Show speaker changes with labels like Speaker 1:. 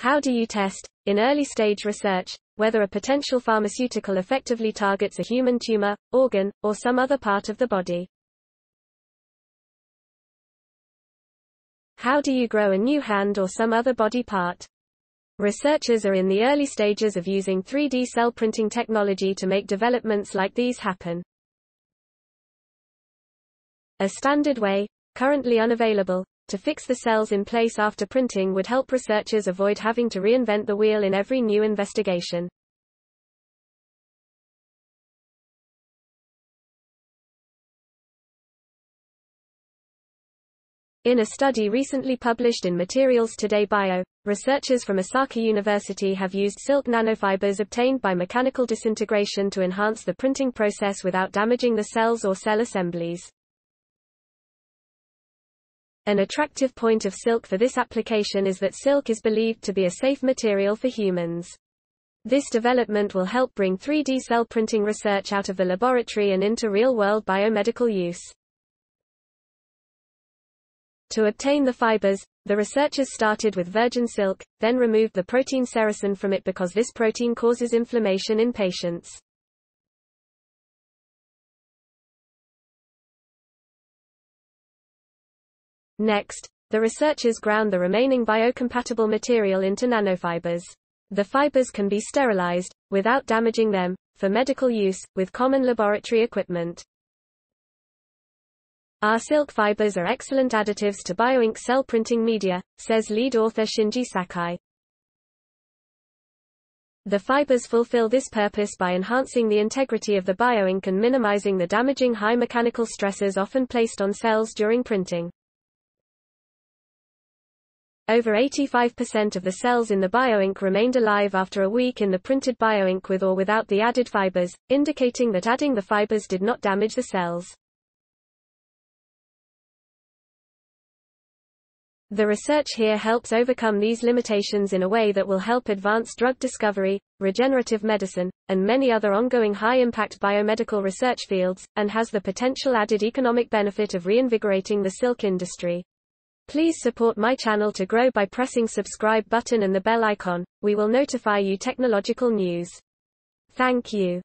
Speaker 1: How do you test, in early-stage research, whether a potential pharmaceutical effectively targets a human tumor, organ, or some other part of the body? How do you grow a new hand or some other body part? Researchers are in the early stages of using 3D cell printing technology to make developments like these happen. A standard way, currently unavailable, to fix the cells in place after printing would help researchers avoid having to reinvent the wheel in every new investigation. In a study recently published in Materials Today Bio, researchers from Osaka University have used silk nanofibers obtained by mechanical disintegration to enhance the printing process without damaging the cells or cell assemblies. An attractive point of silk for this application is that silk is believed to be a safe material for humans. This development will help bring 3D cell printing research out of the laboratory and into real-world biomedical use. To obtain the fibers, the researchers started with virgin silk, then removed the protein sericin from it because this protein causes inflammation in patients. Next, the researchers ground the remaining biocompatible material into nanofibers. The fibers can be sterilized, without damaging them, for medical use, with common laboratory equipment. Our silk fibers are excellent additives to bioink cell printing media, says lead author Shinji Sakai. The fibers fulfill this purpose by enhancing the integrity of the bioink and minimizing the damaging high mechanical stresses often placed on cells during printing. Over 85% of the cells in the bioink remained alive after a week in the printed bioink with or without the added fibers, indicating that adding the fibers did not damage the cells. The research here helps overcome these limitations in a way that will help advance drug discovery, regenerative medicine, and many other ongoing high-impact biomedical research fields, and has the potential added economic benefit of reinvigorating the silk industry. Please support my channel to grow by pressing subscribe button and the bell icon. We will notify you technological news. Thank you.